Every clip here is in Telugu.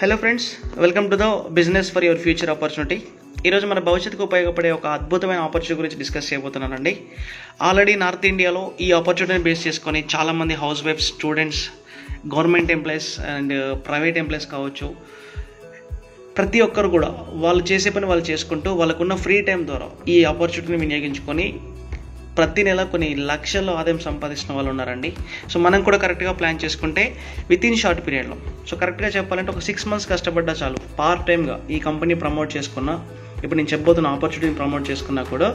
Hello friends, welcome to the business for your future opportunity. ఈరోజు మన భవిష్యత్తుకు ఉపయోగపడే ఒక అద్భుతమైన ఆపర్చునిటీ గురించి డిస్కస్ చేయబోతున్నానండి. ఆల్రెడీ నార్త్ ఇండియాలో ఈ ఆపర్చునిటీని బేస్ చేసుకొని చాలామంది హౌస్ వైఫ్స్, students, government employees and private employees కావచ్చు, ప్రతి ఒక్కరు కూడా వాళ్ళు చేసే పని వాళ్ళు చేసుకుంటూ వాళ్ళకున్న ఫ్రీ టైం ద్వారా ఈ ఆపర్చునిటీని వినియోగించుకొని ప్రతి నెల కొన్ని లక్షల్లో ఆదాయం సంపాదిస్తున్న వాళ్ళు ఉన్నారండి. సో మనం కూడా కరెక్ట్గా ప్లాన్ చేసుకుంటే విత్ ఇన్ షార్ట్ పీరియడ్లో, సో కరెక్ట్గా చెప్పాలంటే ఒక 6 months కష్టపడ్డా చాలు, పార్ట్ టైమ్గా ఈ కంపెనీ ప్రమోట్ చేసుకున్నా, ఇప్పుడు నేను చెప్పబోతున్న ఆపర్చునిటీని ప్రమోట్ చేసుకున్నా కూడా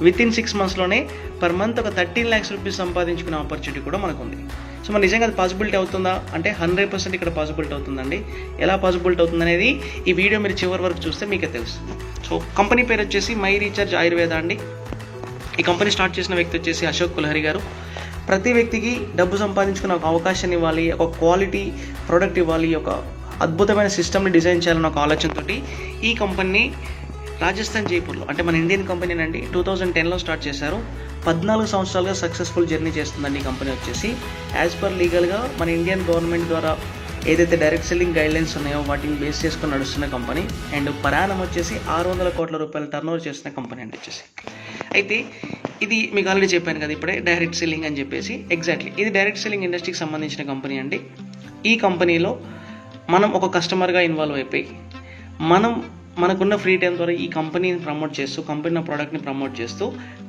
విత్ ఇన్ 6 monthsలోనే పర్ మంత్ ఒక 13 lakhs రూపీస్ సంపాదించుకునే ఆపర్చునిటీ కూడా మనకు ఉంది. సో మన నిజంగా అది పాసిబిలిటీ అవుతుందా అంటే 100% ఇక్కడ పాసిబిలిటీ అవుతుందండి. ఎలా పాసిబిలిటీ అవుతుంది అనేది ఈ వీడియో మీరు చివరి వరకు చూస్తే మీకే తెలుస్తుంది. సో కంపెనీ పేరు వచ్చేసి మై రీఛార్జ్ ఆయుర్వేద అండి. ఈ కంపెనీ స్టార్ట్ చేసిన వ్యక్తి వచ్చేసి అశోక్ కుల్హరి గారు. ప్రతి వ్యక్తికి డబ్బు సంపాదించుకునే ఒక అవకాశాన్ని ఇవ్వాలి, ఒక క్వాలిటీ ప్రోడక్ట్ ఇవ్వాలి, ఒక అద్భుతమైన సిస్టమ్ని డిజైన్ చేయాలన్న ఒక ఆలోచనతోటి ఈ కంపెనీని రాజస్థాన్ జైపూర్లో, అంటే మన ఇండియన్ కంపెనీనండి, 2010లో స్టార్ట్ చేశారు. 14 సంవత్సరాలుగా సక్సెస్ఫుల్ జర్నీ చేస్తుందండి ఈ కంపెనీ వచ్చేసి. యాజ్ పర్ లీగల్గా మన ఇండియన్ గవర్నమెంట్ ద్వారా ఏదైతే డైరెక్ట్ సెల్లింగ్ గైడ్లైన్స్ ఉన్నాయో వాటిని బేస్ చేసుకొని నడుస్తున్న కంపెనీ. అండ్ పరాణం వచ్చేసి 600 కోట్ల రూపాయల టర్నోవర్ చేస్తున్న కంపెనీ అండి వచ్చేసి. అయితే ఇది మీకు ఆల్రెడీ చెప్పాను కదా ఇప్పుడే, డైరెక్ట్ సెల్లింగ్ అని చెప్పేసి. ఎగ్జాక్ట్లీ ఇది డైరెక్ట్ సెల్లింగ్ ఇండస్ట్రీకి సంబంధించిన కంపెనీ అండి. ఈ కంపెనీలో మనం ఒక కస్టమర్గా ఇన్వాల్వ్ అయిపోయి మనకున్న ఫ్రీ టైం ద్వారా ఈ కంపెనీని ప్రమోట్ చేస్తూ, కంపెనీ ప్రోడక్ట్ని ప్రమోట్ చేస్తూ,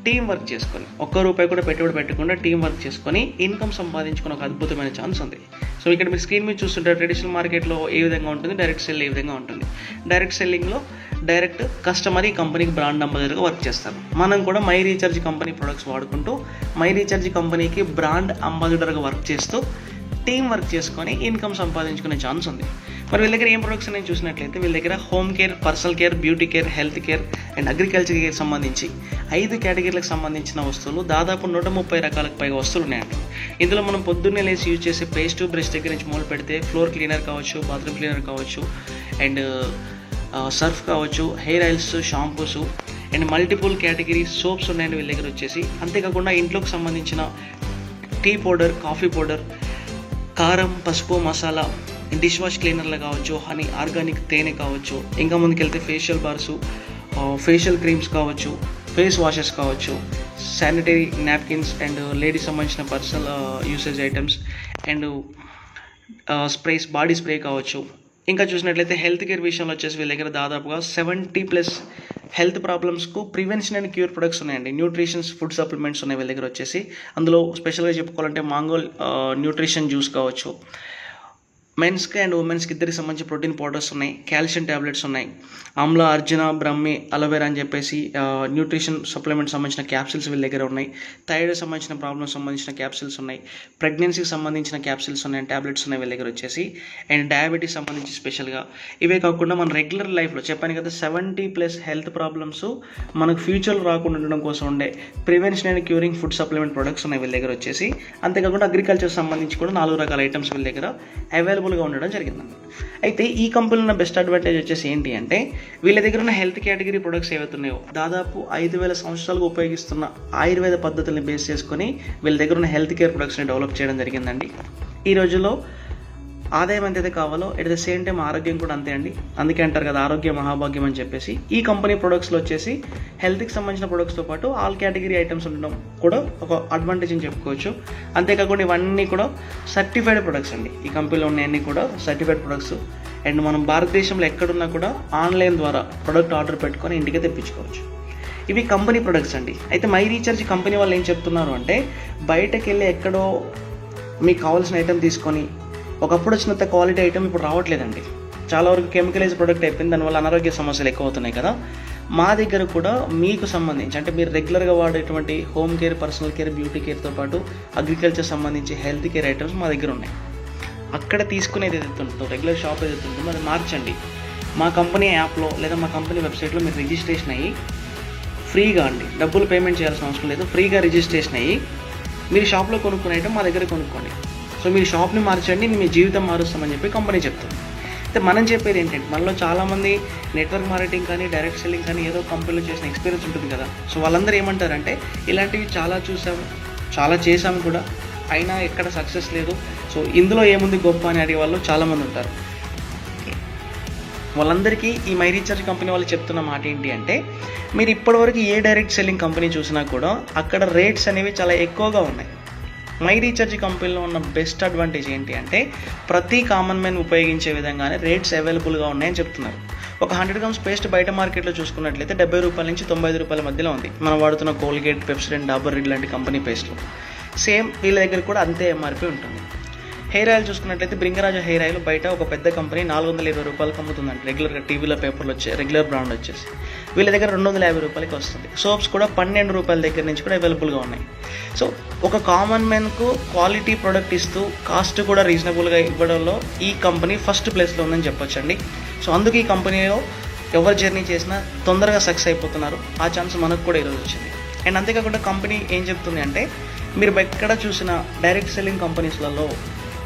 టీం వర్క్ చేసుకొని, ఒక్క రూపాయి కూడా పెట్టుబడి పెట్టకుండా టీం వర్క్ చేసుకొని ఇన్కమ్ సంపాదించుకునే ఒక అద్భుతమైన ఛాన్స్ ఉంది. సో ఇక్కడ మీరు స్క్రీన్ మీద చూస్తుంటారు, ట్రెడిషనల్ మార్కెట్లో ఏ విధంగా ఉంటుంది, డైరెక్ట్ సెల్ ఏ విధంగా ఉంటుంది. డైరెక్ట్ సెల్లింగ్లో డైరెక్ట్ కస్టమర్ ఈ కంపెనీకి బ్రాండ్ అంబాసిడర్గా వర్క్ చేస్తారు. మనం కూడా మై రీఛార్జ్ కంపెనీ ప్రొడక్ట్స్ వాడుకుంటూ మై రీఛార్జ్ కంపెనీకి బ్రాండ్ అంబాసిడర్గా వర్క్ చేస్తూ టీం వర్క్ చేసుకొని ఇన్కమ్ సంపాదించుకునే ఛాన్స్ ఉంది. మరి వీళ్ళ దగ్గర ఏం ప్రొడక్ట్స్ అనేది చూసినట్లయితే వీళ్ళ దగ్గర home care, personal care, beauty care, health care and agriculture care సంబంధించి 5 కేటగిరీలకు సంబంధించిన వస్తువులు, దాదాపు 130 రకాలకు పైగా వస్తువులు ఉన్నాయండి. ఇందులో మనం పొద్దున్నే లేసి యూజ్ చేసే పేస్ట్, బ్రష్ దగ్గర నుంచి మొదలు పెడితే ఫ్లోర్ క్లీనర్ కావచ్చు, బాత్రూమ్ క్లీనర్ కావచ్చు, అండ్ సర్ఫ్ కావచ్చు, hair oils, shampoos and multiple category soaps ఉన్నాయండి వీళ్ళ దగ్గర వచ్చేసి. అంతేకాకుండా ఇంట్లోకి సంబంధించిన టీ పౌడర్, కాఫీ పౌడర్, కారం, పసుపు, మసాలా, డిష్ వాష్ క్లీనర్లు కావచ్చు, హనీ, ఆర్గానిక్ తేనె కావచ్చు, ఇంకా ముందుకెళ్తే ఫేషియల్ బార్సు, ఫేషియల్ క్రీమ్స్ కావచ్చు, ఫేస్ వాషెస్ కావచ్చు, శానిటరీ నాప్కిన్స్ అండ్ లేడీస్ సంబంధించిన personal usage items and sprays, body spray కావచ్చు. ఇంకా చూసినట్లయితే హెల్త్ కేర్ విషయంలో వచ్చేసి వీళ్ళ దగ్గర దాదాపుగా 70+ హెల్త్ ప్రాబ్లమ్స్కు ప్రివెన్షన్ అండ్ క్యూర్ ప్రొడక్ట్స్ ఉన్నాయండి. న్యూట్రిషన్స్, ఫుడ్ సప్లిమెంట్స్ ఉన్నాయి వీళ్ళ దగ్గర వచ్చేసి. అందులో స్పెషల్గా చెప్పుకోవాలంటే మాంగోల్ న్యూట్రిషన్ జ్యూస్ కావచ్చు, మెన్స్కి అండ్ ఉమెన్స్కి ఇద్దరికి సంబంధించి ప్రోటీన్ పౌడర్స్ ఉన్నాయి, కాల్షియం ట్యాబ్లెట్స్ ఉన్నాయి, ఆమ్ల, అర్జున, బ్రహ్మి, అలోవెరా అని చెప్పేసి న్యూట్రిషన్ సప్లిమెంట్ సంబంధించిన క్యాప్సిల్స్ వీళ్ళ దగ్గర ఉన్నాయి. థైరాయిడ్ సంబంధించిన ప్రాబ్లమ్స్ సంబంధించిన క్యాప్సిల్స్ ఉన్నాయి, ప్రెగ్నెన్సీకి సంబంధించిన క్యాప్సిల్స్ ఉన్నాయి, ట్యాబ్లెట్స్ ఉన్నాయి వీళ్ళ దగ్గర వచ్చేసి. అండ్ డయాబెటీస్ సంబంధించి స్పెషల్గా. ఇవే కాకుండా మన రెగ్యులర్ లైఫ్లో చెప్పాను కదా 70+ హెల్త్ ప్రాబ్లమ్స్ మనకు ఫ్యూచర్లో రాకుండా ఉండడం కోసం ఉండే prevention and curing food supplement products ఉన్నాయి వీళ్ళ దగ్గర వచ్చేసి. అంతేకాకుండా అగ్రికల్చర్ సంబంధించి కూడా 4 రకాల ఐటమ్స్ వీళ్ళ దగ్గర అవైలబుల్గా ఉండడం జరిగిందండి. అయితే ఈ కంపెనీలో ఉన్న బెస్ట్ అడ్వాంటేజ్ వచ్చేసి ఏంటి అంటే వీళ్ళ దగ్గర ఉన్న హెల్త్ కేటగిరీ ప్రొడక్ట్స్ ఏవైతే ఉన్నాయో దాదాపు 5,000 సంవత్సరాలుగా ఉపయోగిస్తున్న ఆయుర్వేద పద్ధతుల్ని బేస్ చేసుకొని వీళ్ళ దగ్గర ఉన్న హెల్త్ కేర్ ప్రొడక్ట్స్ని డెవలప్ చేయడం జరిగిందండి. ఈ రోజుల్లో ఆదాయం ఎంతైతే కావాలో ఎట్ ద సేమ్ టైం ఆరోగ్యం కూడా అంతే అండి. అందుకే అంటారు కదా ఆరోగ్య మహాభాగ్యం అని చెప్పేసి. ఈ కంపెనీ ప్రొడక్ట్స్లో వచ్చేసి హెల్త్కి సంబంధించిన ప్రొడక్ట్స్తో పాటు ఆల్ కేటగిరీ ఐటమ్స్ ఉండడం కూడా ఒక అడ్వాంటేజ్ అని చెప్పుకోవచ్చు. అంతేకాకుండా ఇవన్నీ కూడా సర్టిఫైడ్ ప్రొడక్ట్స్ అండి. ఈ కంపెనీలో ఉన్నవన్నీ కూడా సర్టిఫైడ్ ప్రొడక్ట్స్. అండ్ మనం భారతదేశంలో ఎక్కడున్నా కూడా ఆన్లైన్ ద్వారా ప్రొడక్ట్ ఆర్డర్ పెట్టుకొని ఇంటికే తెప్పించుకోవచ్చు. ఇవి కంపెనీ ప్రొడక్ట్స్ అండి. అయితే మై రీఛార్జ్ కంపెనీ వాళ్ళు ఏం చెప్తున్నారు అంటే బయటకు వెళ్ళి ఎక్కడో మీకు కావాల్సిన ఐటెం తీసుకొని ఒకప్పుడు వచ్చినంత క్వాలిటీ ఐటమ్ ఇప్పుడు రావట్లేదండి. చాలా వరకు కెమికలైజ్ ప్రొడక్ట్ అయిపోయింది, దానివల్ల అనారోగ్య సమస్యలు ఎక్కువ అవుతున్నాయి కదా. మా దగ్గర కూడా మీకు సంబంధించి అంటే మీరు రెగ్యులర్గా వాడేటువంటి home care, personal care, beauty కేర్తో పాటు అగ్రికల్చర్ సంబంధించి హెల్త్ కేర్ ఐటమ్స్ మా దగ్గర ఉన్నాయి. అక్కడ తీసుకునేది ఏదైతే ఉంటుందో, రెగ్యులర్ షాప్ ఏదైతే ఉంటుందో అది మార్చండి. మా కంపెనీ యాప్లో లేదా మా కంపెనీ వెబ్సైట్లో మీరు రిజిస్ట్రేషన్ అయ్యి ఫ్రీగా అండి, డబ్బులు పేమెంట్ చేయాల్సిన అవసరం లేదు, ఫ్రీగా రిజిస్ట్రేషన్ అయ్యి మీరు షాప్లో కొనుక్కునే ఐటమ్ మా దగ్గర కొనుక్కోండి. సో మీరు షాప్ని మార్చండి, మీ జీవితం మారుస్తామని చెప్పి కంపెనీ చెప్తుంది. అయితే మనం చెప్పేది ఏంటంటే మనలో చాలామంది నెట్వర్క్ మార్కెటింగ్ కానీ డైరెక్ట్ సెల్లింగ్ కానీ ఏదో కంపెనీలో చేసిన ఎక్స్పీరియన్స్ ఉంటుంది కదా. సో వాళ్ళందరూ ఏమంటారంటే ఇలాంటివి చాలా చూసాము, చాలా చేసాము కూడా, అయినా ఎక్కడ సక్సెస్ లేదు, సో ఇందులో ఏముంది గొప్ప అని అడిగే వాళ్ళు చాలామంది ఉంటారు. వాళ్ళందరికీ ఈ మై రీఛార్జ్ కంపెనీ వాళ్ళు చెప్తున్న మాట ఏంటి అంటే, మీరు ఇప్పటివరకు ఏ డైరెక్ట్ సెల్లింగ్ కంపెనీ చూసినా కూడా అక్కడ రేట్స్ అనేవి చాలా ఎక్కువగా ఉన్నాయి. మై రీఛార్జ్ కంపెనీలో ఉన్న బెస్ట్ అడ్వాంటేజ్ ఏంటి అంటే, ప్రతి కామన్ మ్యాన్ ఉపయోగించే విధంగానే రేట్స్ అవైలబుల్గా ఉన్నాయని చెప్తున్నారు. ఒక 100 గ్రామ్స్ పేస్ట్ బయట మార్కెట్లో చూసుకున్నట్లయితే 70 రూపాయల నుంచి 95 రూపాయల మధ్యలో ఉంది. మనం వాడుతున్న కోల్గేట్, పెప్సోడెంట్, డాబర్ రెడ్ లాంటి కంపెనీ పేస్ట్లు. సేమ్ వీళ్ళ దగ్గర కూడా అంతే ఎంఆర్పీ ఉంటుంది. హెయిర్ ఆయిల్ చూసుకున్నట్లయితే బ్రింగరాజా హెయిర్ ఆయిల్ బయట ఒక పెద్ద కంపెనీ 420 రూపాయలకు అమ్ముతుందండి. రెగ్యులర్గా టీవీలో పేపర్లు వచ్చే రెగ్యులర్ బ్రాండ్ వచ్చేసి వీళ్ళ దగ్గర 250 రూపాయలకి వస్తుంది. సోప్స్ కూడా 12 రూపాయల దగ్గర నుంచి కూడా అవైలబుల్గా ఉన్నాయి. సో ఒక కామన్ మ్యాన్కు క్వాలిటీ ప్రోడక్ట్ ఇస్తూ కాస్ట్ కూడా రీజనబుల్గా ఇవ్వడంలో ఈ కంపెనీ ఫస్ట్ ప్లేస్లో ఉందని చెప్పొచ్చండి. సో అందుకు ఈ కంపెనీలో ఎవరు జర్నీ చేసినా తొందరగా సక్సెస్ అయిపోతున్నారు. ఆ ఛాన్స్ మనకు కూడా ఈరోజు వచ్చింది. అండ్ అంతేకాకుండా కంపెనీ ఏం చెప్తుంది అంటే, మీరు ఎక్కడ చూసిన డైరెక్ట్ సెల్లింగ్ కంపెనీస్లలో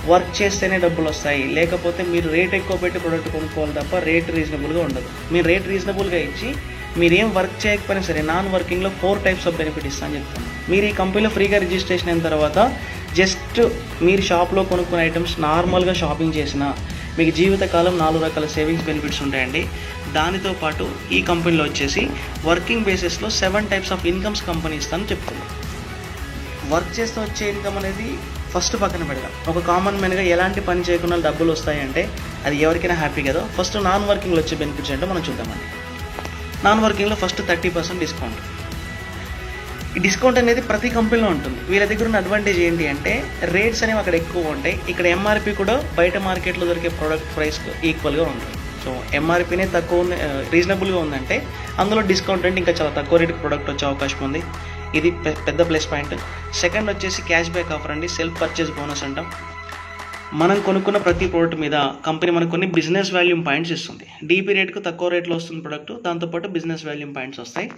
వర్క్ చేస్తేనే డబ్బులు వస్తాయి, లేకపోతే మీరు రేట్ ఎక్కువ పెట్టి ప్రోడక్ట్ కొనుక్కోవాలి తప్ప రేట్ రీజనబుల్గా ఉండదు. మీరు రేట్ రీజనబుల్గా ఇచ్చి మీరేం వర్క్ చేయకపోయినా సరే నాన్ వర్కింగ్లో 4 టైప్స్ ఆఫ్ బెనిఫిట్ ఇస్తాను చెప్తాను. మీరు ఈ కంపెనీలో ఫ్రీగా రిజిస్ట్రేషన్ అయిన తర్వాత జస్ట్ మీరు షాప్లో కొనుక్కునే ఐటమ్స్ నార్మల్గా షాపింగ్ చేసినా మీకు జీవితకాలం 4 రకాల సేవింగ్స్ బెనిఫిట్స్ ఉంటాయండి. దానితో పాటు ఈ కంపెనీలో వచ్చేసి వర్కింగ్ బేసిస్లో 7 టైప్స్ ఆఫ్ ఇన్కమ్స్ కంపెనీ ఇస్తానని చెప్తుంది. వర్క్ చేస్తూ వచ్చే ఇన్కమ్ అనేది ఫస్ట్ పక్కన పెడదాం. ఒక కామన్ మ్యాన్గా ఎలాంటి పని చేయకుండా డబ్బులు వస్తాయంటే అది ఎవరికైనా హ్యాపీ కదా. ఫస్ట్ నాన్ వర్కింగ్లో వచ్చే బెనిఫిట్స్ ఏంటో మనం చూద్దామండి. నాన్ వర్కింగ్లో ఫస్ట్ 30% డిస్కౌంట్. ఈ డిస్కౌంట్ అనేది ప్రతి కంపెనీలో ఉంటుంది. వీళ్ళ దగ్గర ఉన్న అడ్వాంటేజ్ ఏంటి అంటే, రేట్స్ అనేవి అక్కడ ఎక్కువ ఉంటాయి. ఇక్కడ ఎంఆర్పి కూడా బయట మార్కెట్లో దొరికే ప్రోడక్ట్ ప్రైస్కి ఈక్వల్గా ఉంటుంది. సో ఎంఆర్పీనే తక్కువ రీజనబుల్గా ఉందంటే అందులో డిస్కౌంట్ అంటే ఇంకా చాలా తక్కువ రేటుకి ప్రోడక్ట్ వచ్చే అవకాశం ఉంది. ఇది పెద్ద ప్లస్ పాయింట్. సెకండ్ వచ్చేసి క్యాష్ బ్యాక్ ఆఫర్ అండి. సెల్ఫ్ పర్చేస్ బోనస్ అంటాం. మనం కొనుక్కున్న ప్రతి ప్రోడక్ట్ మీద కంపెనీ మనకు కొన్ని బిజినెస్ వాల్యూమ్ పాయింట్స్ ఇస్తుంది. డీపీ రేట్కు తక్కువ రేట్లో వస్తుంది ప్రోడక్ట్, దాంతోపాటు బిజినెస్ వాల్యూమ్ పాయింట్స్ వస్తాయి.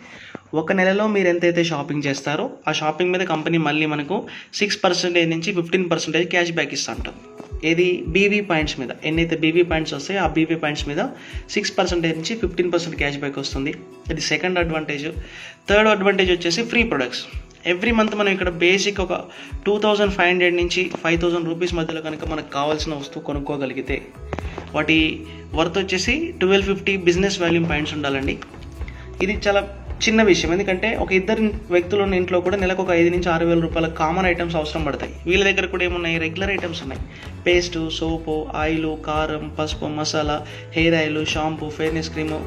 ఒక నెలలో మీరు ఎంతైతే షాపింగ్ చేస్తారో ఆ షాపింగ్ మీద కంపెనీ మళ్ళీ మనకు 6% నుంచి 15% క్యాష్ బ్యాక్ ఇస్తూ ఉంటాం. ఏది బీవీ పాయింట్స్ మీద ఎన్నైతే బీవీ పాయింట్స్ వస్తాయో ఆ బీవీ పాయింట్స్ మీద 6% నుంచి 15% క్యాష్ బ్యాక్ వస్తుంది. ఇది సెకండ్ అడ్వాంటేజ్. థర్డ్ అడ్వాంటేజ్ వచ్చేసి ఫ్రీ ప్రొడక్ట్స్. ఎవ్రీ మంత్ మనం ఇక్కడ బేసిక్ ఒక 2500 నుంచి 5000 రూపీస్ మధ్యలో కనుక మనకు కావాల్సిన వస్తువు కొనుక్కోగలిగితే వాటి వర్త్ వచ్చేసి 1250 బిజినెస్ వాల్యూమ్ పాయింట్స్ ఉండాలండి. ఇది చాలా చిన్న విషయం, ఎందుకంటే ఒక ఇద్దరు వ్యక్తులు ఉన్న ఇంట్లో కూడా నెలకు ఒక 5 నుంచి 6,000 రూపాయల కామన్ ఐటమ్స్ అవసరం పడతాయి. వీళ్ళ దగ్గర కూడా ఏమున్నాయి, రెగ్యులర్ ఐటమ్స్ ఉన్నాయి. పేస్టు, సోపు, ఆయిల్, కారం, పసుపు, masala, hair oil, shampoo, fairness cream,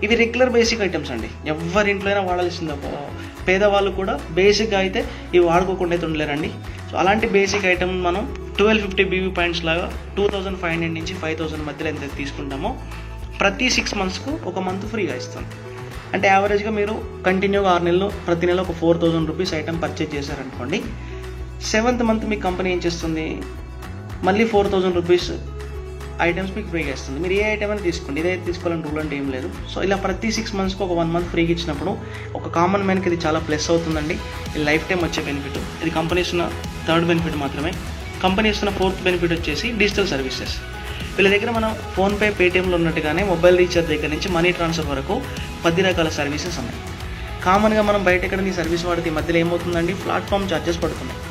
ఇవి రెగ్యులర్ బేసిక్ ఐటమ్స్ అండి. ఎవరి ఇంట్లో అయినా వాడాల్సిందే. పేదవాళ్ళు కూడా బేసిక్గా అయితే ఇవి వాడుకోకుండా అయితే ఉండలేరండి. సో అలాంటి బేసిక్ ఐటమ్ మనం 1250 బీవీ పాయింట్స్ లాగా 2500 నుంచి 5000 మధ్యలో ఎంత తీసుకుంటామో ప్రతి 6 మంత్స్కు ఒక మంత్ ఫ్రీగా ఇస్తాం. అంటే యావరేజ్గా మీరు కంటిన్యూగా 6 నెలలు ప్రతి నెల ఒక 4000 రూపీస్ ఐటమ్ పర్చేజ్ చేశారనుకోండి, 7th మంత్ మీకు కంపెనీ ఏం చేస్తుంది, మళ్ళీ 4000 రూపీస్ ఐటమ్స్ మీకు ఫ్రీగా ఇస్తుంది. మీరు ఏ ఐటమ్ అని తీసుకోండి, ఇదే తీసుకోవాలని రూల్ అంటే ఏం లేదు. సో ఇలా ప్రతి 6 మంత్స్కి ఒక 1 మంత్ ఫ్రీగా ఇచ్చినప్పుడు ఒక కామన్ మ్యాన్కి ఇది చాలా ప్లస్ అవుతుందండి. ఇది లైఫ్ టైం వచ్చే బెనిఫిట్. ఇది కంపెనీ ఇస్తున్న థర్డ్ బెనిఫిట్ మాత్రమే. కంపెనీ ఇస్తున్న 4th బెనిఫిట్ వచ్చేసి డిజిటల్ సర్వీసెస్. వీళ్ళ దగ్గర మనం ఫోన్పే, పేటీఎంలో ఉన్నట్టుగానే మొబైల్ రీఛార్జ్ దగ్గర నుంచి మనీ ట్రాన్స్ఫర్ వరకు 10 రకాల సర్వీసెస్ ఉన్నాయి. కామన్గా మనం బయట ఎక్కడ ఈ సర్వీస్ వాడితే ఈ మధ్యలో ఏమవుతుందండి, ప్లాట్ఫామ్ ఛార్జెస్ పడుతున్నాయి.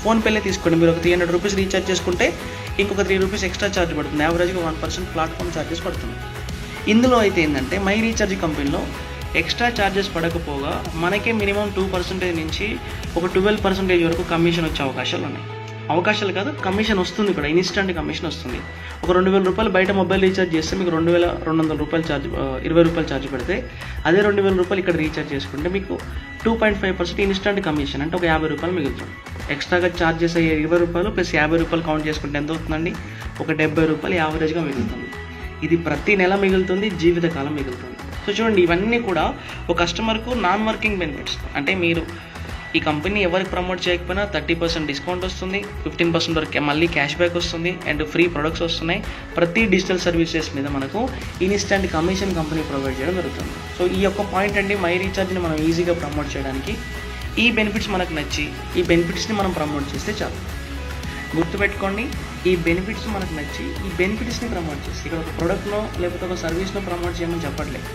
ఫోన్పేలో తీసుకోండి, మీరు ఒక 300 రూపీస్ రీఛార్జ్ చేసుకుంటే ఇంకొక 3 రూపీస్ ఎక్స్ట్రా ఛార్జ్ పడుతుంది. యావరేజ్గా 1% ప్లాట్ఫామ్ ఛార్జెస్ పడుతున్నాయి. ఇందులో అయితే ఏంటంటే మై రీఛార్జ్ కంపెనీలో ఎక్స్ట్రా ఛార్జెస్ పడకపోగా మనకే మినిమం 2% నుంచి ఒక 12% వరకు కమిషన్ వచ్చే అవకాశాలు ఉన్నాయి. అవకాశాలు కాదు, కమిషన్ వస్తుంది కూడా, ఇన్స్టెంట్ కమిషన్ వస్తుంది. ఒక 2000 రూపాయలు బయట మొబైల్ రీఛార్జ్ చేస్తే మీకు 2200 రూపాయలు ఛార్జ్, 20 రూపాయలు ఛార్జ్ పెడితే అదే 2000 రూపాయలు ఇక్కడ రీఛార్జ్ చేసుకుంటే మీకు 2.5% ఇన్స్టెంట్ కమిషన్, అంటే ఒక 50 రూపాయలు మిగులుతుంది. ఎక్స్ట్రాగా ఛార్జ్ చేసే 20 రూపాయలు ప్లస్ 50 రూపాయలు కౌంట్ చేసుకుంటే ఎంత అవుతుందండి, ఒక 70 రూపాయలు యావరేజ్గా మిగులుతుంది. ఇది ప్రతి నెల మిగులుతుంది, జీవితకాలం మిగులుతుంది. సో చూడండి, ఇవన్నీ కూడా ఒక కస్టమర్కు నాన్ వర్కింగ్ బెనిఫిట్స్. అంటే మీరు ఈ కంపెనీ ఎవరికి ప్రమోట్ చేయకపోయినా 30% డిస్కౌంట్ వస్తుంది, 15% వరకు మళ్ళీ క్యాష్ బ్యాక్ వస్తుంది, అండ్ ఫ్రీ ప్రొడక్ట్స్ వస్తున్నాయి. ప్రతి డిజిటల్ సర్వీసెస్ మీద మనకు ఇన్స్టెంట్ కమిషన్ కంపెనీ ప్రొవైడ్ చేయడం జరుగుతుంది. సో ఈ యొక్క పాయింట్ అండి, మై రీఛార్జ్ని మనం ఈజీగా ప్రమోట్ చేయడానికి ఈ బెనిఫిట్స్ మనకు నచ్చి ఈ బెనిఫిట్స్ని మనం ప్రమోట్ చేస్తే చాలు. గుర్తుపెట్టుకోండి, ఈ బెనిఫిట్స్ మనకు నచ్చి ఈ బెనిఫిట్స్ని ప్రమోట్ చేస్తే, ఇక్కడ ఒక ప్రోడక్ట్నో లేకపోతే ఒక సర్వీస్నో ప్రమోట్ చేయమని చెప్పట్లేదు.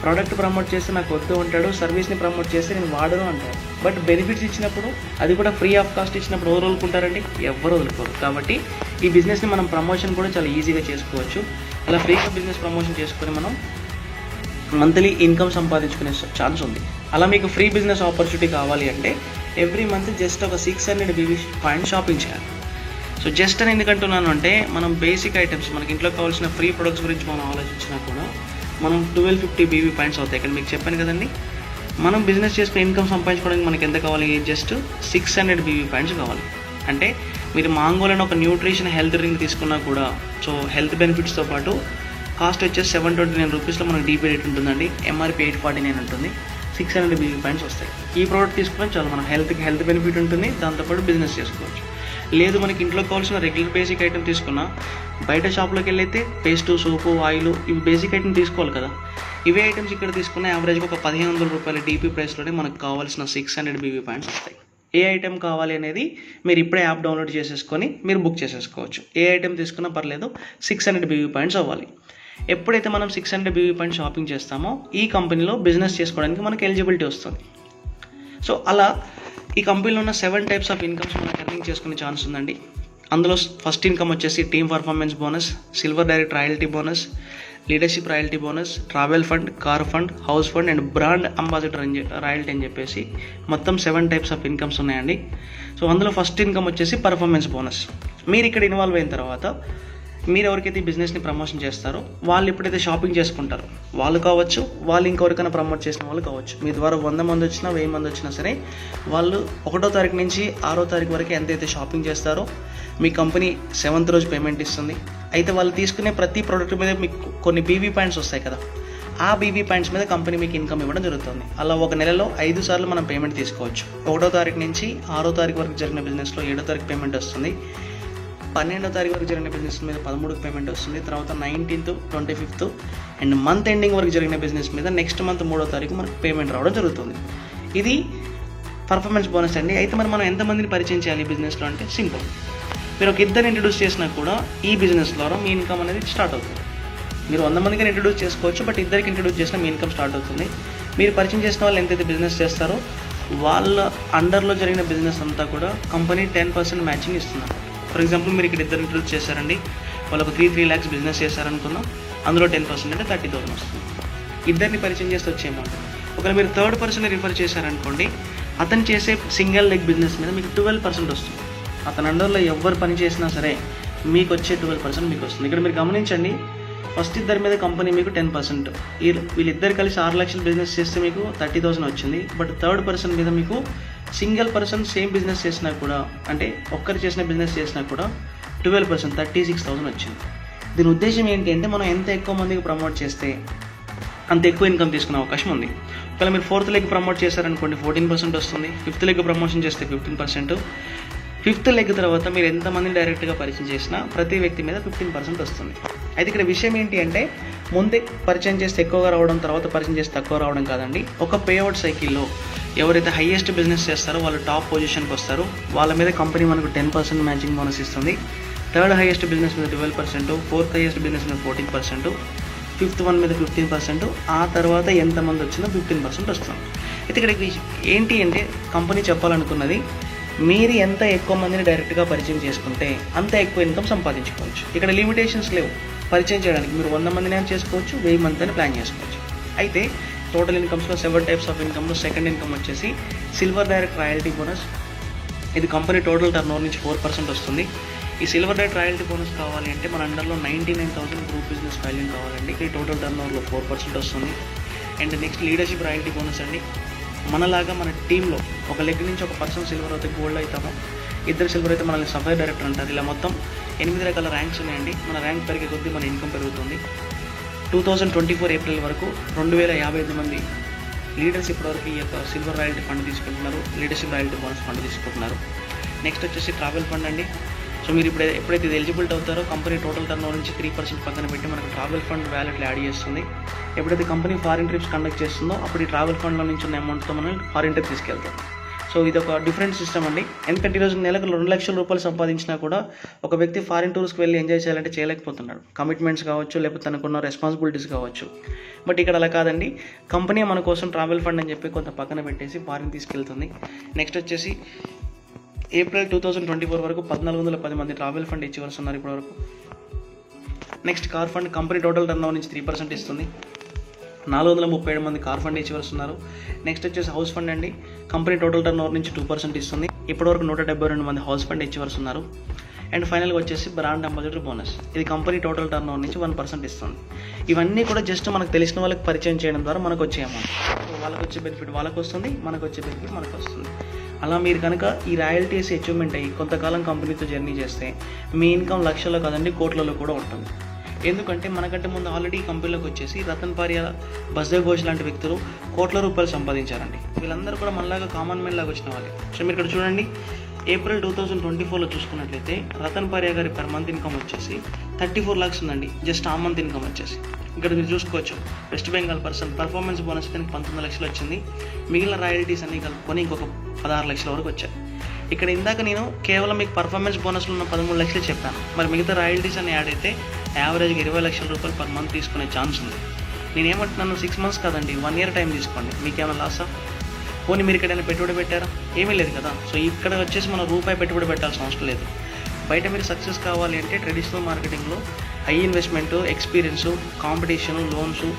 ప్రోడక్ట్ ప్రమోట్ చేస్తే నాకు వద్దు అంటాడు, సర్వీస్ని ప్రమోట్ చేస్తే నేను వాడను అంటాడు. బట్ బెనిఫిట్స్ ఇచ్చినప్పుడు, అది కూడా ఫ్రీ ఆఫ్ కాస్ట్ ఇచ్చినప్పుడు ఎవరు వదులుకుంటారండి, ఎవరు వదులుకోరు. కాబట్టి ఈ బిజినెస్ని మనం ప్రమోషన్ కూడా చాలా ఈజీగా చేసుకోవచ్చు. అలా ఫ్రీగా బిజినెస్ ప్రమోషన్ చేసుకొని మనం మంత్లీ ఇన్కమ్ సంపాదించుకునే ఛాన్స్ ఉంది. అలా మీకు ఫ్రీ బిజినెస్ ఆపర్చునిటీ కావాలి అంటే ఎవ్రీ మంత్ జస్ట్ ఒక 600 BB పాయింట్ షాపింగ్ చేయాలి. సో జస్ట్ అని ఎందుకంటున్నాను అంటే మనం బేసిక్ ఐటమ్స్ మనకి ఇంట్లో కావాల్సిన ఫ్రీ ప్రొడక్ట్స్ గురించి మనం ఆలోచించినా కూడా మనం 1250 BB పాయింట్స్ అవుతాయి. ఇక్కడ మీకు చెప్పాను కదండి, మనం బిజినెస్ చేసుకుని ఇన్కమ్ సంపాదించుకోవడానికి మనకి ఎంత కావాలి, జస్ట్ 600 BB పాయింట్స్ కావాలి. అంటే మీరు మాంగోలని ఒక న్యూట్రిషన్ హెల్త్ డ్రింక్ తీసుకున్నా కూడా సో హెల్త్ బెనిఫిట్స్తో పాటు కాస్ట్ వచ్చేసి 729 రూపీస్లో మనకు డీపీ రేట్ ఉంటుందండి. MRP 849 ఉంటుంది. 600 BB పాయింట్స్ వస్తాయి. ఈ ప్రోడక్ట్ తీసుకుని చాలా మన హెల్త్ బెనిఫిట్ ఉంటుంది, దాంతోపాటు బిజినెస్ చేసుకోవచ్చు. లేదు మనకి ఇంట్లో కావాల్సిన రెగ్యులర్ బేసిక్ ఐటమ్ తీసుకున్నా బయట షాప్లోకి వెళ్ళైతే పేస్టు, సోపు, ఆయిల్ ఇవి బేసిక్ ఐటమ్ తీసుకోవాలి కదా. ఇవే ఐటమ్స్ ఇక్కడ తీసుకున్న యావరేజ్గా ఒక 1500 రూపాయల డీపీ ప్రైస్లోనే మనకు కావాల్సిన 600 BB పాయింట్స్ వస్తాయి. ఏ ఐటెం కావాలి అనేది మీరు ఇప్పుడే యాప్ డౌన్లోడ్ చేసేసుకొని మీరు బుక్ చేసేసుకోవచ్చు. ఏ ఐటెం తీసుకున్నా పర్లేదు, 600 BB పాయింట్స్ అవ్వాలి. ఎప్పుడైతే మనం 600 BB పాయింట్ షాపింగ్ చేస్తామో ఈ కంపెనీలో బిజినెస్ చేసుకోవడానికి మనకు ఎలిజిబిలిటీ వస్తుంది. సో అలా ఈ కంపెనీలో ఉన్న 7 టైప్స్ ఆఫ్ ఇన్కమ్స్ మనకు ఎర్నింగ్ చేసుకునే ఛాన్స్ ఉందండి. అందులో ఫస్ట్ ఇన్కమ్ వచ్చేసి team performance bonus, silver direct royalty bonus, leadership royalty bonus, travel fund, car fund, house fund and brand ambassador royalty అని చెప్పేసి మొత్తం 7 టైప్స్ ఆఫ్ ఇన్కమ్స్ ఉన్నాయండి. సో అందులో ఫస్ట్ ఇన్కమ్ వచ్చేసి పర్ఫార్మెన్స్ బోనస్. మీరు ఇక్కడ ఇన్వాల్వ్ అయిన తర్వాత మీరు ఎవరికైతే ఈ బిజినెస్ని ప్రమోషన్ చేస్తారో వాళ్ళు ఎప్పుడైతే షాపింగ్ చేసుకుంటారో వాళ్ళు కావచ్చు, వాళ్ళు ఇంకెవరికైనా ప్రమోట్ చేసిన వాళ్ళు కావచ్చు, మీ ద్వారా 100 మంది వచ్చినా 1000 మంది వచ్చినా సరే వాళ్ళు 1వ తారీఖు నుంచి 6వ తారీఖు వరకు ఎంతైతే షాపింగ్ చేస్తారో మీ కంపెనీ 7th రోజు పేమెంట్ ఇస్తుంది. అయితే వాళ్ళు తీసుకునే ప్రతి ప్రోడక్ట్ మీద మీకు కొన్ని BB పాయింట్స్ వస్తాయి కదా, ఆ BB పాయింట్స్ మీద కంపెనీ మీకు ఇన్కమ్ ఇవ్వడం జరుగుతుంది. అలా ఒక నెలలో 5 సార్లు మనం పేమెంట్ తీసుకోవచ్చు. 1వ తారీఖు నుంచి 6వ తారీఖు వరకు జరిగిన బిజినెస్లో 7వ తారీఖు పేమెంట్ వస్తుంది. 12వ తారీఖు వరకు జరిగిన బిజినెస్ మీద 13కి పేమెంట్ వస్తుంది. తర్వాత 19th, 25th and month ending వరకు జరిగిన బిజినెస్ మీద నెక్స్ట్ మంత్ 3వ తారీఖు మనకు పేమెంట్ రావడం జరుగుతుంది. ఇది పర్ఫార్మెన్స్ బోనస్ అండి. అయితే మనం ఎంతమందిని పరిచయం చేయాలి ఈ బిజినెస్లో అంటే సింపుల్, మీరు ఒక ఇద్దరు ఇంట్రడ్యూస్ చేసినా కూడా ఈ బిజినెస్ ద్వారా మీ ఇన్కమ్ అనేది స్టార్ట్ అవుతుంది. మీరు 100 మందికి ఇంట్రడ్యూస్ చేసుకోవచ్చు, బట్ ఇద్దరికి ఇంట్రడ్యూస్ చేసినా మీ ఇన్కమ్ స్టార్ట్ అవుతుంది. మీరు పరిచయం చేసిన వాళ్ళు ఎంతైతే బిజినెస్ చేస్తారో వాళ్ళ అండర్లో జరిగిన బిజినెస్ అంతా కూడా కంపెనీ 10% మ్యాచింగ్ ఇస్తున్నారు. ఫర్ ఎగ్జాంపుల్ మీరు ఇక్కడ ఇద్దరు ఇంట్రడ్యూస్ చేశారండి, వాళ్ళు ఒక 3 lakhs బిజినెస్ చేశారనుకుందాం, అందులో 10% అంటే 30,000 వస్తుంది. ఇద్దరిని పరిచయం చేస్తే వచ్చే అమౌంట్. ఒకవేళ మీరు థర్డ్ పర్సన్ రిఫర్ చేశారనుకోండి, అతను చేసే సింగిల్ లెగ్ బిజినెస్ మీద మీకు 12% వస్తుంది. అతని అండర్లో ఎవరు పని చేసినా సరే మీకు వచ్చే 12% మీకు వస్తుంది. ఇక్కడ మీరు గమనించండి, ఫస్ట్ ఇద్దరి మీద కంపెనీ మీకు 10%, వీళ్ళిద్దరు కలిసి 6 లక్షలు బిజినెస్ చేస్తే మీకు 30,000 వచ్చింది. బట్ థర్డ్ పర్సన్ మీద మీకు సింగిల్ పర్సన్ సేమ్ బిజినెస్ చేసినా కూడా, అంటే ఒక్కరు చేసిన బిజినెస్ చేసినా కూడా 12%, 36,000 వచ్చింది. దీని ఉద్దేశం ఏంటి అంటే మనం ఎంత ఎక్కువ మందికి ప్రమోట్ చేస్తే అంత ఎక్కువ ఇన్కమ్ తీసుకునే అవకాశం ఉంది. ఒకవేళ మీరు 4th లెగ్ ప్రమోట్ చేశారనుకోండి 14% వస్తుంది. 5th లెగ్ ప్రమోషన్ చేస్తే 15%. 5th లెగ్ తర్వాత మీరు ఎంతమందిని డైరెక్ట్గా పరిచయం చేసినా ప్రతి వ్యక్తి మీద 15% వస్తుంది. అయితే ఇక్కడ విషయం ఏంటి అంటే ముందే పరిచయం చేస్తే ఎక్కువగా రావడం, తర్వాత పరిచయం చేస్తే తక్కువ రావడం కాదండి. ఒక పేఅవుట్ సైకిల్లో ఎవరైతే హైయెస్ట్ బిజినెస్ చేస్తారో వాళ్ళు టాప్ పొజిషన్కి వస్తారు. వాళ్ళ మీద కంపెనీ మనకు 10% మ్యాచింగ్ బోనస్ ఇస్తుంది. థర్డ్ హైయెస్ట్ బిజినెస్ మీద 12%, 4th హైయెస్ట్ బిజినెస్ మీద 14%, 5th వన్ మీద 15%, ఆ తర్వాత ఎంతమంది వచ్చినా 15% వస్తుంది. అయితే ఇక్కడ ఏంటి అంటే కంపెనీ చెప్పాలనుకున్నది మీరు ఎంత ఎక్కువ మందిని డైరెక్ట్గా పరిచయం చేసుకుంటే అంత ఎక్కువ ఇన్కమ్ సంపాదించుకోవచ్చు. ఇక్కడ లిమిటేషన్స్ లేవు పరిచయం చేయడానికి. మీరు 100 మందిని చేసుకోవచ్చు, 1000 మందిని ప్లాన్ చేసుకోవచ్చు. అయితే టోటల్ ఇన్కమ్స్లో 7 టైప్స్ ఆఫ్ ఇన్కమ్లో సెకండ్ ఇన్కమ్ వచ్చేసి సిల్వర్ డైరెక్ట్ రాయల్టీ బోనస్. ఇది కంపెనీ టోటల్ టర్న్ ఓవర్ నుంచి 4% వస్తుంది. ఈ సిల్వర్ డైరెక్ట్ రాయల్టీ బోనస్ కావాలి అంటే మన అండర్లో 99,000 గ్రూప్ బిజినెస్ వాల్యూమ్ కావాలండి. ఈ టోటల్ టర్న్ ఓవర్లో 4% వస్తుంది. And next leadership royalty bonus అండి. మనలాగా మన టీంలో ఒక లెగ్ నుంచి ఒక పర్సన్ సిల్వర్ అయితే గోల్డ్ అవుతాము, ఇద్దరు సిల్వర్ అయితే మనల్ని సఫైర్ డైరెక్టర్ అంటారు. ఇలా మొత్తం 8 రకాల ర్యాంక్స్ ఉన్నాయండి. మన ర్యాంక్ పెరిగే కొద్దీ మన ఇన్కమ్ పెరుగుతుంది. 2024 ఏప్రిల్ వరకు 2058 మంది లీడర్స్ ఇప్పటివరకు ఈ యొక్క సిల్వర్ రాయల్టీ ఫండ్ తీసుకుంటున్నారు, లీడర్షిప్ రాయల్టీ బోనస్ ఫండ్ తీసుకుంటున్నారు. నెక్స్ట్ వచ్చేసి ట్రావెల్ ఫండ్ అండి. సో మీరు ఎప్పుడైతే ఇది ఎలిజిబిలిటీ అవుతారో కంపెనీ టోటల్ టర్న్ ఓవర్ నుంచి 3% పక్కన పెట్టి మనకు ట్రావెల్ ఫండ్ వ్యాలెట్లో యాడ్ చేస్తుంది. ఎప్పుడైతే కంపెనీ ఫారిన్ ట్రిప్స్ కండక్ట్ చేస్తుందో అప్పుడు ఈ ట్రావెల్ ఫండ్లో నుంచి ఉన్న అమౌంట్తో మనం ఫారిన్ ట్రిప్ తీసుకెళ్తాం. సో ఇది ఒక డిఫరెంట్ సిస్టమ్ అండి. ఎందుకంటే ఈరోజు నెలకు 2 లక్షల రూపాయలు సంపాదించినా కూడా ఒక వ్యక్తి ఫారిన్ టూర్స్కి వెళ్ళి ఎంజాయ్ చేయాలంటే చేయలేకపోతున్నాడు. కమిట్మెంట్స్ కావచ్చు, లేకపోతే తనకున్న రెస్పాన్సిబిలిటీస్ కావచ్చు. బట్ ఇక్కడ అలా కాదండి, కంపెనీ మన కోసం ట్రావెల్ ఫండ్ అని చెప్పి కొంత పక్కన పెట్టేసి ఫారిన్ తీసుకెళ్తుంది. నెక్స్ట్ వచ్చేసి ఏప్రిల్ 2024 వరకు 1410 మంది ట్రావెల్ ఫండ్ ఇచ్చేవాల్సి ఉన్నారు ఇప్పటివరకు. Next car fund company total turnover నుంచి 3% ఇస్తుంది. 437 మంది కార్ ఫండ్ ఇచ్చేవారు ఉన్నారు. నెక్స్ట్ వచ్చేసి హౌస్ ఫండ్ అండి. కంపెనీ టోటల్ టర్న్ ఓవర్ నుంచి 2% ఇస్తుంది. ఇప్పటివరకు 172 మంది హౌస్ ఫండ్ ఇచ్చేవారు ఉన్నారు. అండ్ ఫైనల్గా వచ్చేసి బ్రాండ్ అంబాసిడర్ బోనస్, ఇది కంపెనీ టోటల్ టర్న్ ఓవర్ నుంచి 1% ఇస్తుంది. ఇవన్నీ కూడా జస్ట్ మనకు తెలిసిన వాళ్ళకి పరిచయం చేయడం ద్వారా మనకు వచ్చే అమౌంట్. వాళ్ళకి వచ్చే బెనిఫిట్ వాళ్ళకి వస్తుంది, మనకు వచ్చే బెనిఫిట్ మనకు వస్తుంది. అలా మీరు కనుక ఈ రాయల్టీస్ అచీవ్మెంట్ అయ్యి కొంతకాలం కంపెనీతో జర్నీ చేస్తే మీ ఇన్కమ్ లక్షల్లో కాదండి కోట్లలో కూడా ఉంటుంది. ఎందుకంటే మనకంటే ముందు ఆల్రెడీ కంపెనీలోకి వచ్చేసి రతన్ పారియా, బస్దేవ్ ఘోష్ లాంటి వ్యక్తులు కోట్ల రూపాయలు సంపాదించారండి. వీళ్ళందరూ కూడా మనలాగా కామన్ మ్యాన్ లాగా వచ్చిన వాళ్ళే. సో మీరు ఇక్కడ చూడండి, ఏప్రిల్ 2024లో చూసుకున్నట్లయితే రతన్ పారియా గారి పర్ మంత్ ఇన్కమ్ వచ్చేసి 34 lakhs ఉందండి. జస్ట్ ఆ మంత్ ఇన్కమ్ వచ్చేసి ఇక్కడ మీరు చూసుకోవచ్చు. West Bengal person performance bonus దానికి 19 లక్షలు వచ్చింది. మిగిలిన రాయల్టీస్ అన్ని కలుపుకొని ఇంకొక 16 లక్షల వరకు వచ్చాయి. ఇక్కడ ఇందాక నేను కేవలం మీకు పర్ఫార్మెన్స్ బోనస్లో ఉన్న 13 లక్షలు చెప్పాను. మరి మిగతా రాయల్టీస్ అన్ని యాడ్ అయితే యావరేజ్గా 20 లక్షల రూపాయలు పర్ మంత్ తీసుకునే ఛాన్స్ ఉంది. నేను ఏమంటున్నాను, 6 months కాదండి, 1 year టైం తీసుకోండి. మీకేమైనా లాసా? పోనీ మీరు ఇక్కడ పెట్టుబడి పెట్టారా? ఏమీ లేదు కదా. సో ఇక్కడ వచ్చేసి మనం రూపాయి పెట్టుబడి పెట్టాల్సిన అవసరం లేదు. బయట మీరు సక్సెస్ కావాలి అంటే ట్రెడిషనల్ మార్కెటింగ్లో high investment, experience, competition, loans,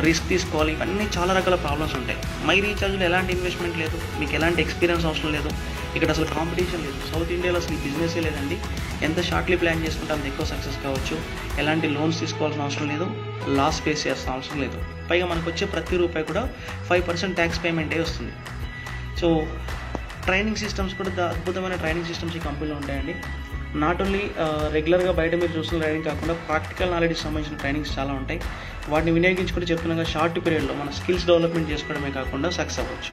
risk తీసుకోవాలి. ఇవన్నీ చాలా రకాల ప్రాబ్లమ్స్ ఉంటాయి. మై రీఛార్జ్లో ఎలాంటి ఇన్వెస్ట్మెంట్ లేదు, మీకు ఎలాంటి ఎక్స్పీరియన్స్ అవసరం లేదు. ఇక్కడ అసలు కాంపిటీషన్ లేదు. సౌత్ ఇండియాలో అసలు ఈ బిజినెసే లేదండి. ఎంత షార్ట్లీ ప్లాన్ చేసుకుంటే అంత ఎక్కువ సక్సెస్ కావచ్చు. ఎలాంటి లోన్స్ తీసుకోవాల్సిన అవసరం లేదు, లాస్ ఫేస్ చేయాల్సిన అవసరం లేదు. పైగా మనకు వచ్చే ప్రతి రూపాయి కూడా 5% ట్యాక్స్ పేమెంటే వస్తుంది. సో ట్రైనింగ్ సిస్టమ్స్ కూడా అద్భుతమైన ట్రైనింగ్ సిస్టమ్స్ ఈ కంపెనీలో ఉంటాయండి. నాట్ ఓన్లీ రెగ్యులర్గా బయట మీరు చూసిన ట్రైనింగ్ కాకుండా ప్రాక్టికల్ నాలెడ్జ్కి సంబంధించిన ట్రైనింగ్స్ చాలా ఉంటాయి. వాటిని వినియోగించుకుంటే చెప్తున్నాగా షార్ట్ పీరియడ్లో మన స్కిల్స్ డెవలప్మెంట్ చేసుకోవడమే కాకుండా సక్సెస్ అవ్వచ్చు.